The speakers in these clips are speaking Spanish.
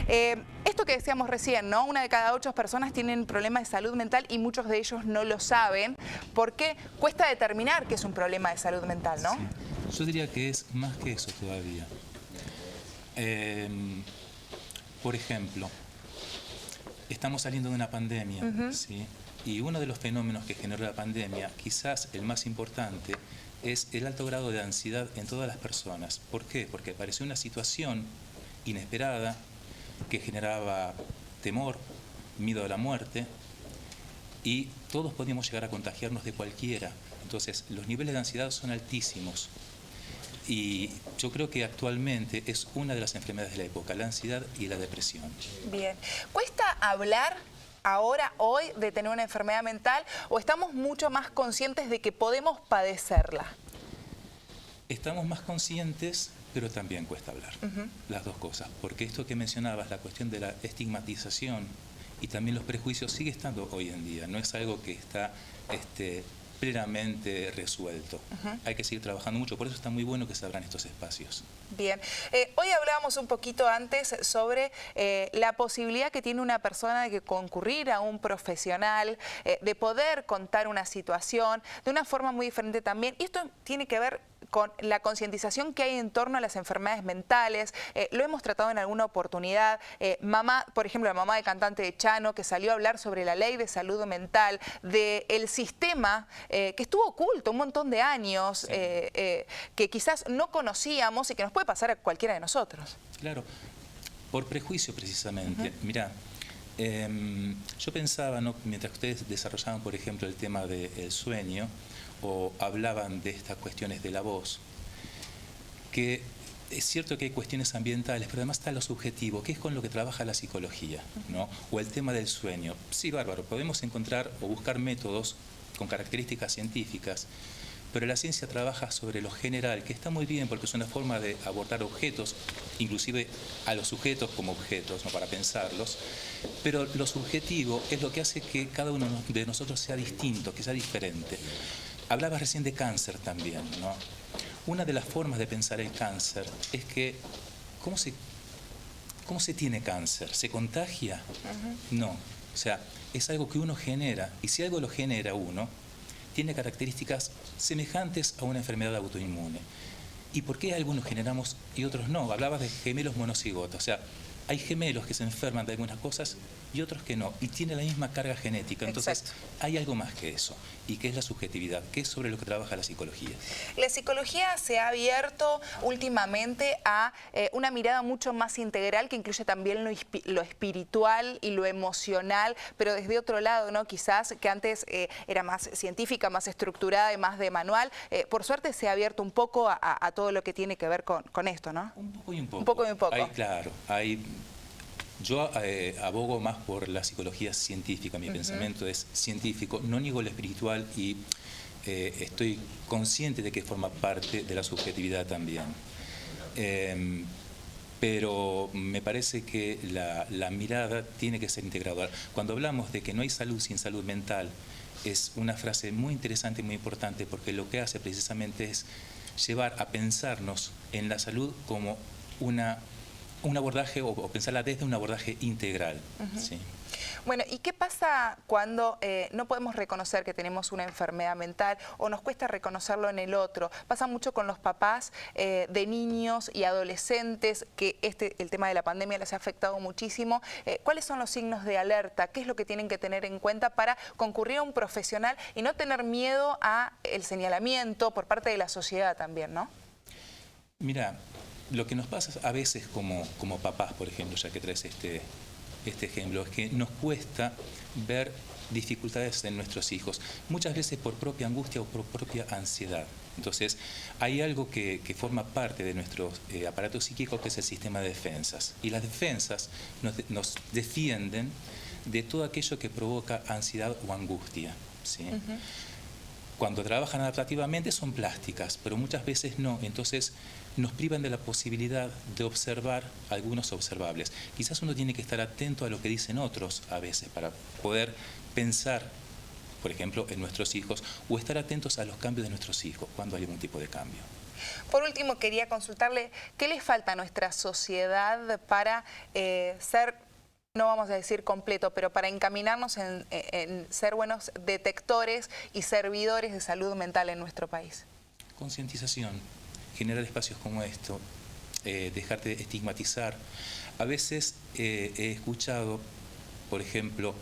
Esto que decíamos recién, ¿no? 1 de cada 8 personas tienen problemas de salud mental y muchos de ellos no lo saben porque cuesta determinar que es un problema de salud mental, ¿no? Sí. Yo diría que es más que eso todavía. Por ejemplo, estamos saliendo de una pandemia, ¿sí? Y uno de los fenómenos que generó la pandemia, quizás el más importante, es el alto grado de ansiedad en todas las personas. ¿Por qué? Porque apareció una situación inesperada que generaba temor, miedo a la muerte, y todos podíamos llegar a contagiarnos de cualquiera. Entonces, los niveles de ansiedad son altísimos. Y yo creo que actualmente es una de las enfermedades de la época, la ansiedad y la depresión. Bien. ¿Cuesta hablar ahora, hoy, de tener una enfermedad mental o estamos mucho más conscientes de que podemos padecerla? Estamos más conscientes, pero también cuesta hablar. Las dos cosas. Porque esto que mencionabas, la cuestión de la estigmatización y también los prejuicios, sigue estando hoy en día. No es algo que está plenamente resuelto. Hay que seguir trabajando mucho, por eso está muy bueno que se abran estos espacios. Bien, hoy hablábamos un poquito antes sobre la posibilidad que tiene una persona de concurrir a un profesional, de poder contar una situación de una forma muy diferente también. Y esto tiene que ver con la concientización que hay en torno a las enfermedades mentales. Lo hemos tratado en alguna oportunidad. Mamá, por ejemplo, la mamá del cantante de Chano, que salió a hablar sobre la ley de salud mental, del sistema que estuvo oculto un montón de años, sí, que quizás no conocíamos y que nos puede pasar a cualquiera de nosotros. Claro, por prejuicio precisamente. Mirá, yo pensaba, ¿no?, mientras ustedes desarrollaban, por ejemplo, el tema del sueño, o hablaban de estas cuestiones de la voz, que es cierto que hay cuestiones ambientales, pero además está lo subjetivo, que es con lo que trabaja la psicología, ¿no? O el tema del sueño. Sí, bárbaro, podemos encontrar o buscar métodos con características científicas, pero la ciencia trabaja sobre lo general, que está muy bien porque es una forma de abordar objetos, inclusive a los sujetos como objetos, ¿no?, para pensarlos, pero lo subjetivo es lo que hace que cada uno de nosotros sea distinto, que sea diferente. Hablabas recién de cáncer también, ¿no? Una de las formas de pensar el cáncer es que, ¿cómo se tiene cáncer? ¿Se contagia? No. O sea, es algo que uno genera, y si algo lo genera uno, tiene características semejantes a una enfermedad autoinmune. ¿Y por qué algunos generamos y otros no? Hablabas de gemelos monocigotas, o sea, hay gemelos que se enferman de algunas cosas y otros que no, y tienen la misma carga genética. Entonces, hay algo más que eso, y que es la subjetividad, que es sobre lo que trabaja la psicología. La psicología se ha abierto últimamente a una mirada mucho más integral, que incluye también lo espiritual y lo emocional, pero desde otro lado, ¿no? Quizás que antes era más científica, más estructurada y más de manual. Por suerte se ha abierto un poco a todo lo que tiene que ver con esto, ¿no? Un poco y un poco. Un poco y un poco. Claro, yo abogo más por la psicología científica, mi pensamiento es científico, no niego lo espiritual y estoy consciente de que forma parte de la subjetividad también. Pero me parece que la mirada tiene que ser integrada. Cuando hablamos de que no hay salud sin salud mental, es una frase muy interesante y muy importante, porque lo que hace precisamente es llevar a pensarnos en la salud como un abordaje, o pensarla desde un abordaje integral. ¿Sí? Bueno, ¿y qué pasa cuando no podemos reconocer que tenemos una enfermedad mental o nos cuesta reconocerlo en el otro? Pasa mucho con los papás de niños y adolescentes, que el tema de la pandemia les ha afectado muchísimo. ¿Cuáles son los signos de alerta? ¿Qué es lo que tienen que tener en cuenta para concurrir a un profesional y no tener miedo a el señalamiento por parte de la sociedad también, ¿no? Mira, lo que nos pasa a veces como papás, por ejemplo, ya que traes este ejemplo, es que nos cuesta ver dificultades en nuestros hijos, muchas veces por propia angustia o por propia ansiedad. Entonces, hay algo que forma parte de nuestro aparato psíquico, que es el sistema de defensas. Y las defensas nos defienden de todo aquello que provoca ansiedad o angustia, ¿sí? Cuando trabajan adaptativamente son plásticas, pero muchas veces no. Entonces nos privan de la posibilidad de observar algunos observables. Quizás uno tiene que estar atento a lo que dicen otros a veces para poder pensar, por ejemplo, en nuestros hijos, o estar atentos a los cambios de nuestros hijos cuando hay algún tipo de cambio. Por último, quería consultarle, ¿qué le falta a nuestra sociedad para ser, no vamos a decir completo, pero para encaminarnos en ser buenos detectores y servidores de salud mental en nuestro país? Concientización, generar espacios como esto, dejarte de estigmatizar. A veces he escuchado, por ejemplo,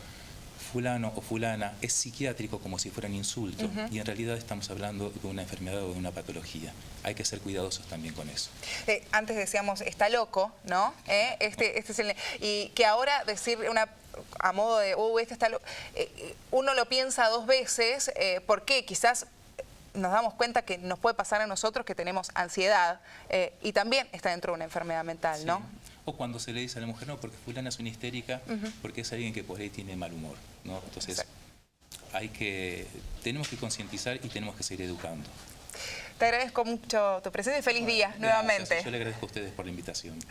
fulano o fulana es psiquiátrico como si fuera un insulto, y en realidad estamos hablando de una enfermedad o de una patología. Hay que ser cuidadosos también con eso. Antes decíamos, está loco, ¿no? Este es y que ahora decir a modo de, este está loco, uno lo piensa dos veces, porque quizás nos damos cuenta que nos puede pasar a nosotros que tenemos ansiedad, y también está dentro de una enfermedad mental, Sí. ¿no? O cuando se le dice a la mujer, no, porque fulana es una histérica, porque es alguien que por ahí tiene mal humor, ¿no? Entonces, tenemos que concientizar y tenemos que seguir educando. Te agradezco mucho tu presencia y feliz día nuevamente. Yo le agradezco a ustedes por la invitación.